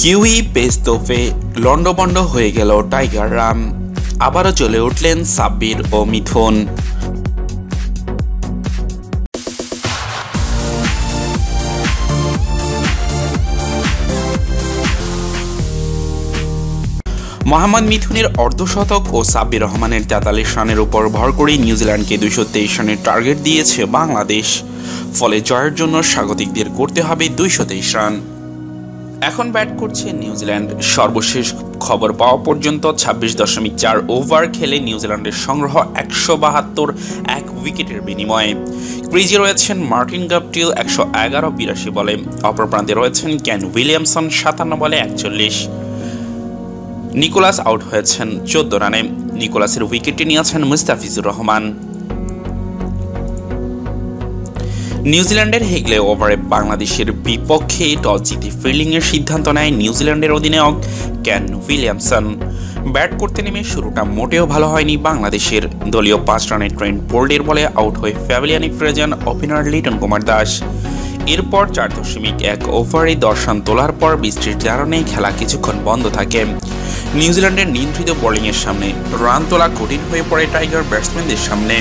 Kiwi pace তোপে লন্ডভন্ড হয়ে গেল tiger Ram, আবারও জ্বলে উঠলেন সাব্বির ও মিথুন। মোহাম্মদ মিথুনের অর্ধশতক ও সাব্বির রহমানের ৪৩ রানের উপর ভর করে নিউজিল্যান্ডকে ২২৩ রানের টার্গেট দিয়েছে বাংলাদেশ। ফলে জয়ের জন্য স্বাগতিকদের করতে হবে ২২৩ রান। এখন ব্যাট করছে নিউজিল্যান্ড। সর্বশেষ খবর পাওয়া পর্যন্ত ২৬.৪ ওভার খেলে নিউজিল্যান্ডের সংগ্রহ ১৭২ এক উইকেটের বিনিময়ে। ক্রিজে রয়েছেন মার্টিন গাপটিল ১১১-৮২ বলে, অপর প্রান্তে রয়েছেন কেন উইলিয়ামসন ৫৭ বলে ৪১। নিকোলাস আউট হয়েছেন ১৪ রানে। নিকোলাসের উইকেটে নিয়েছেন মুস্তাফিজুর রহমান। নিউজিল্যান্ডের হেগলে ওভারে বাংলাদেশের বিপক্ষে টস জিতে ফিল্ডিংয়ের সিদ্ধান্ত নেয় নিউজিল্যান্ডের অধিনায়ক কেন উইলিয়ামসন। ব্যাট করতে নেমে শুরুটা মোটেও ভালো হয়নি বাংলাদেশের। দলীয় ৫ রানের ট্রেন্ট বোল্টের বলে আউট হয়ে প্যাভিলিয়নে ফিরে যান ওপেনার লিটন কুমার দাস। এরপর ৪.১ ওভারে ১০ রান তোলার পর বৃষ্টির কারণে খেলা কিছুক্ষণ বন্ধ থাকে। নিউজিল্যান্ডের নিয়ন্ত্রিত বোলিংয়ের সামনে রান তোলা কঠিন হয়ে পড়ে টাইগার ব্যাটসম্যানদের সামনে।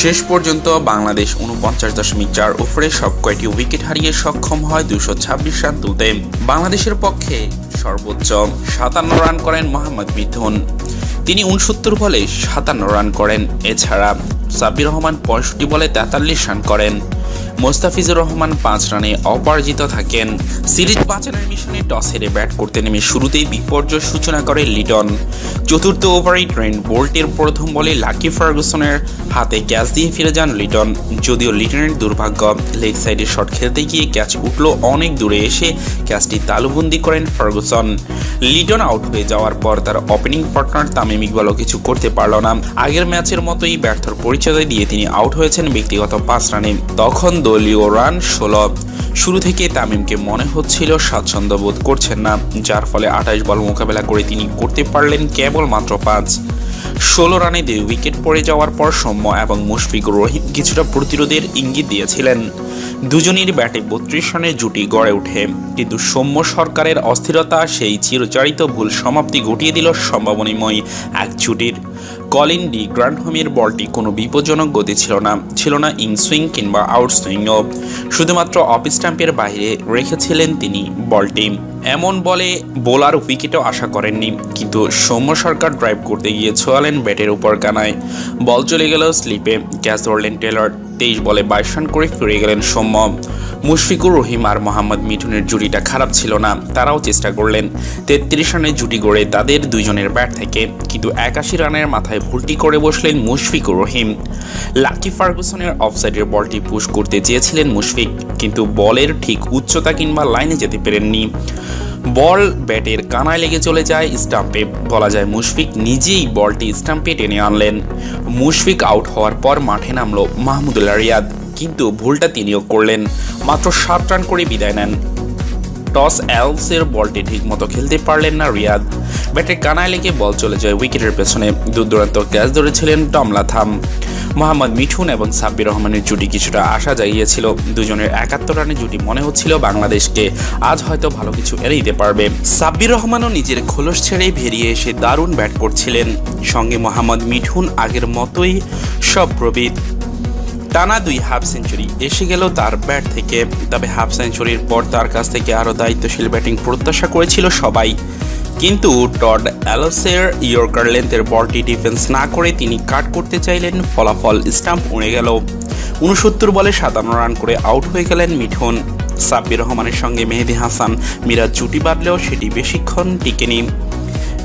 শেষ পর্যন্ত বাংলাদেশ ৪৯.৪ ওভারে সব কয়টি উইকেট হারিয়ে সক্ষম হয় ২২৬ রান তুলতে। বাংলাদেশের পক্ষে সর্বোচ্চ ৫৭ রান করেন মোহাম্মদ মিথুন, তিনি ৬৯ বলে ৫৭ রান করেন। এছাড়া সাব্বির রহমান ৬৫ বলে ৪৩ রান করেন। মোস্তাফিজুর রহমান ৫ রানে অপরাজিত থাকেন। সিরিজ বাঁচানোর মিশনে টস হেরে ব্যাট করতে নেমে শুরুতেই বিপর্যয় সূচনা করে লিটন। চতুর্থ ওভারেই ট্রেন্ট বোল্টের প্রথম বলে লাকি ফার্গুসনের হাতে ক্যাচ দিয়ে ফিরে যান লিটন। যদিও লিটনের দুর্ভাগ্য, লেগ সাইডে শট খেলতে গিয়ে ক্যাচ উঠল অনেক দূরে এসে ক্যাচটি তালুবন্দি করেন ফার্গুসন। লিটন আউট হয়ে যাওয়ার পর তার ওপেনিং পার্টনার তামিম ইকবালও কিছু করতে পারল না। আগের ম্যাচের মতোই ব্যর্থর পরিচয় দিয়ে তিনি আউট হয়েছেন ব্যক্তিগত ৫ রানে। তখন দলীয় রান ১৬। শুরু থেকে তামিমকে মনে হচ্ছিল স্বাচ্ছন্দ্য বোধ করছেন না, যার ফলে ২৮ বল মোকাবেলা করে তিনি করতে পারলেন কেবল মাত্র ৫। ১৬ রানে ২ উইকেট পড়ে যাওয়ার পর সৌম্য এবং মুশফিকুর রহিম কিছুটা প্রতিরোধের ইঙ্গিত দিয়েছিলেন। দুজনের ব্যাটে ৩২ রানের জুটি গড়ে ওঠে, কিন্তু সৌম্য সরকারের অস্থিরতা সেই চিরচারিত ভুল সমাপ্তি ঘটিয়ে দিল সম্ভাবনাময় এক জুটির। কলিন ডি গ্র্যান্ডহোমের বলটি কোনো বিপজ্জনক গতি ছিল না ইনসুইং কিংবা আউটসুইংও, শুধুমাত্র অফ স্টাম্পের বাইরে রেখেছিলেন তিনি বলটি। এমন বলে বোলার উইকেটও আশা করেননি, কিন্তু সৌম্য সরকার ড্রাইভ করতে গিয়ে ছোঁয়ালেন ব্যাটের উপর কানায়। বল চলে গেল স্লিপে, ক্যাচ ধরলেন টেলর। ২৩ বলে ২২ রান করে ফিরে গেলেন সৌম্য। মুশফিকুর রহিম আর মোহাম্মদ মিঠুনের জুটিটা খারাপ ছিল না, তারাও চেষ্টা করলেন ৩৩ রানের জুটি গড়ে তাদের দুইজনের ব্যাট থেকে, কিন্তু ৮১ রানের মাথায় ভুলটি করে বসলেন মুশফিকুর রহিম। লাকি ফার্গুসনের অফসাইডের বলটি পুশ করতে চেয়েছিলেন মুশফিক, কিন্তু বলের ঠিক উচ্চতা কিংবা লাইনে যেতে পারেননি। বল ব্যাটের কানায় লেগে চলে যায় স্টাম্পে। বলা যায় মুশফিক নিজেই বলটি স্টাম্পে টেনে আনলেন। মুশফিক আউট হওয়ার পর মাঠে নামলো মাহমুদুল্লাহ রিয়াদ, কিন্তু ভুলটা তিনিও করলেন। মাত্র ৭ রান করে বিদায় নেন। টস এলসের বলটি ঠিক মতো খেলতে পারলেন না রিয়াদ। ব্যাটের কানায় লেগে বল চলে যায় উইকেটের পেছনে। দূর-দূরান্ত ক্যাচ ধরেছিলেন টম লাথাম। মোহাম্মদ মিঠুন এবং সাব্বির রহমানের জুটি কিছুটা আশা জাগিয়েছিল। দুজনের ৭১ রানের জুটি মনে হচ্ছিল বাংলাদেশকে আজ হয়তো ভালো কিছু এনে দিতে পারবে। সাব্বির রহমানও নিজের খোলস ছেড়ে বেরিয়ে এসে দারুণ ব্যাট করছিলেন। সঙ্গে মোহাম্মদ মিঠুন আগের মতোই সব প্রবীণ। টানা ২ হাফ সেঞ্চুরি এসে গেল তার ব্যাট থেকে। তবে হাফ সেঞ্চুরির পর তার কাছ থেকে আরও দায়িত্বশীল ব্যাটিং প্রত্যাশা করেছিল সবাই, কিন্তু টড অ্যালোসের ইয়র্কার লেন্থের বলটি ডিফেন্স না করে তিনি কাট করতে চাইলেন। ফলাফল স্টাম্প উড়ে গেল। ৬৯ বলে ৫৭ রান করে আউট হয়ে গেলেন মিঠুন। সাব্বির রহমানের সঙ্গে মেহেদী হাসান মিরাজ জুটি বাঁধলেও সেটি বেশিক্ষণ টিকেনি।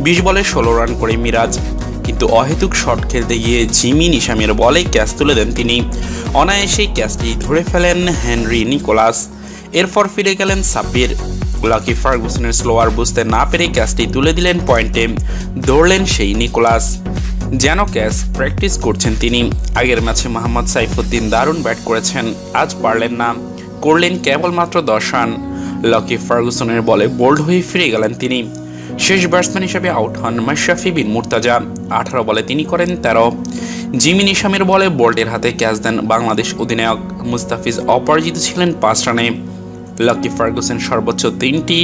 ২০ বলে ১৬ রান করে মিরাজ, কিন্তু অহেতুক শট খেলতে গিয়ে জিমি নিশামের বলে ক্যাচ তুলে দেন তিনি। অনায়াসেই ক্যাচটি ধরে ফেলেন হেনরি নিকোলাস। এরপর ফিরে গেলেন সাব্বির। লাকি ফার্গুসনের স্লোয়ার বুঝতে না পেরে ক্যাচটি তুলে দিলেন পয়েন্টে। দৌড়লেন সেই নিকোলাস, যেন ক্যাচ প্র্যাকটিস করছেন তিনি। আগের ম্যাচে মোহাম্মদ সাইফুদ্দিন দারুণ ব্যাট করেছেন, আজ পারলেন না, করলেন কেবলমাত্র ১০ রান। লাকি ফার্গুসনের বলে বোল্ড হয়ে ফিরে গেলেন তিনি। শেষ ব্যাটসম্যান হিসেবে আউট হন মাশরাফি বিন মুর্তজা। ১৮ বলে তিনি করেন ১৩। জিমি নিশামের বলে বোল্টের হাতে ক্যাচ দেন বাংলাদেশ অধিনায়ক। মুস্তাফিজ অপরাজিত ছিলেন ৫ রানে। লাকি ফার্গুসন সর্বোচ্চ ৩টি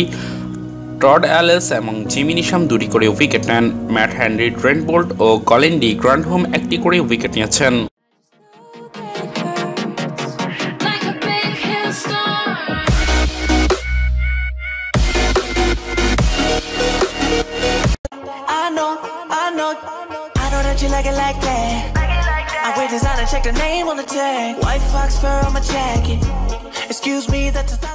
টড অ্যালেস এবং জিমি নিশাম 2টি করে উইকেট নেন। ম্যাট হেনরি, ট্রেন্ট বোল্ট ও কলিন ডি গ্রান্ডহোম 1টি করে উইকেট নিয়েছেন। You like it like that. I wear designer, check the name on the tag. White fox fur on my jacket. Excuse me, that's a